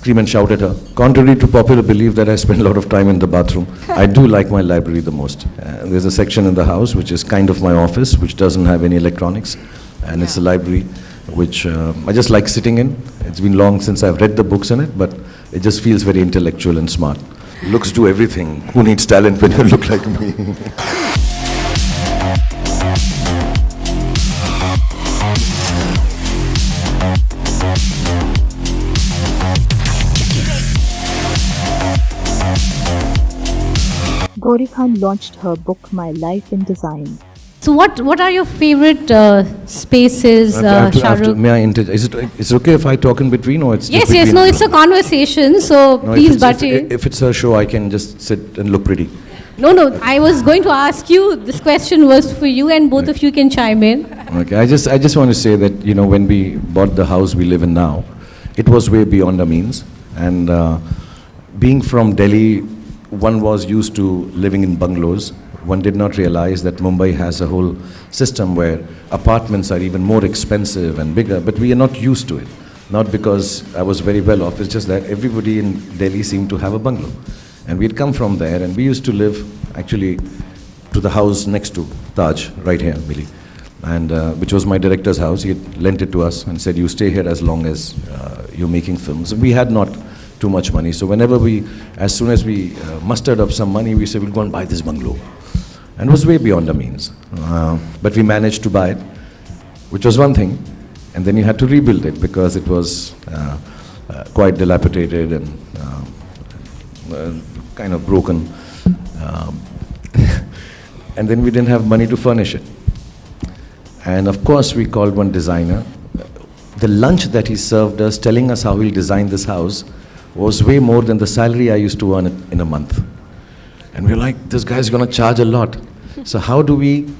scream and shout at her. Contrary to popular belief that I spend a lot of time in the bathroom, I do like my library the most. There's a section in the house which is kind of my office, which doesn't have any electronics, and it's a library which I just like sitting in. It's been long since I've read the books in it, but it just feels very intellectual and smart. Looks do everything. Who needs talent when you look like me? Gauri launched her book, My Life in Design. So what are your favorite spaces, Shahrukh? May I interject? Is it okay if I talk in between, or it's just Yes, no, it's a conversation, so no, please butt in. If it's a show, I can just sit and look pretty. No, I was going to ask you, this question was for you, and both of you can chime in. Okay, I just want to say that, you know, when we bought the house we live in now, it was way beyond our means. And being from Delhi, one was used to living in bungalows. One did not realize that Mumbai has a whole system where apartments are even more expensive and bigger, but we are not used to it. Not because I was very well off, it's just that everybody in Delhi seemed to have a bungalow. And we'd come from there, and we used to live actually to the house next to Taj, right here, Billy, and which was my director's house. He had lent it to us and said, you stay here as long as you're making films. We had not too much money, so whenever as soon as we mustered up some money, we said, we'll go and buy this bungalow. And it was way beyond our means. But we managed to buy it, which was one thing, and then you had to rebuild it because it was quite dilapidated and kind of broken. And then we didn't have money to furnish it. And of course we called one designer. The lunch that he served us, telling us how he'll design this house, was way more than the salary I used to earn in a month. And we're like, this guy's gonna charge a lot. So how do we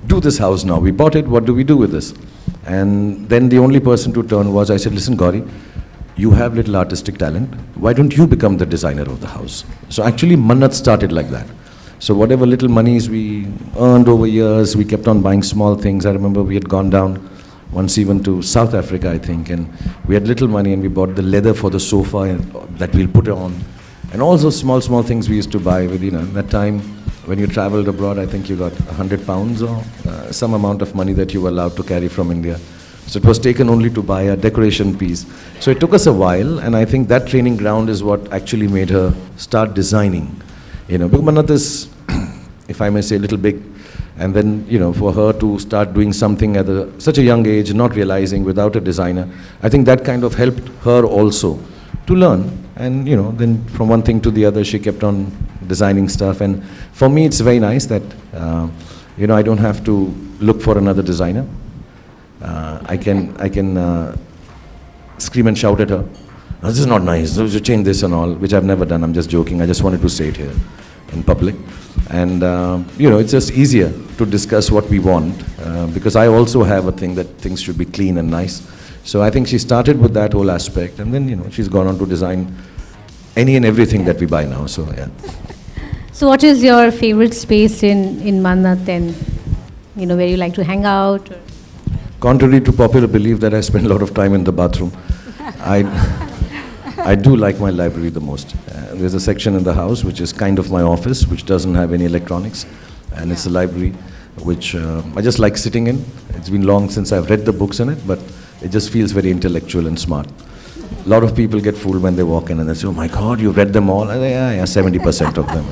do this house now? We bought it, what do we do with this? And then the only person to turn was, I said, listen, Gauri, you have little artistic talent. Why don't you become the designer of the house? So actually, Mannat started like that. So whatever little monies we earned over years, we kept on buying small things. I remember we had gone down once even to South Africa, I think, and we had little money, and we bought the leather for the sofa that we'll put on. And all those small things we used to buy with, you know, that time when you traveled abroad, I think you got 100 pounds or some amount of money that you were allowed to carry from India. So it was taken only to buy a decoration piece. So it took us a while, and I think that training ground is what actually made her start designing. You know, because Mannat is, if I may say, a little big. And then, you know, for her to start doing something at such a young age, not realizing without a designer, I think that kind of helped her also to learn. And, you know, then from one thing to the other, she kept on designing stuff. And for me, it's very nice that, you know, I don't have to look for another designer. I can scream and shout at her, "No, this is not nice, you change this and all," which I've never done. I'm just joking. I just wanted to say it here in public. And, you know, it's just easier to discuss what we want, because I also have a thing that things should be clean and nice. So I think she started with that whole aspect, and then, you know, she's gone on to design any and everything that we buy now, so yeah. So what is your favorite space in Mannat, and, you know, where you like to hang out? Or? Contrary to popular belief that I spend a lot of time in the bathroom, I do like my library the most. There's a section in the house which is kind of my office, which doesn't have any electronics, and it's a library which I just like sitting in. It's been long since I've read the books in it, but it just feels very intellectual and smart. A lot of people get fooled when they walk in and they say, "Oh my God, you've read them all?" I say, yeah, 70% of them.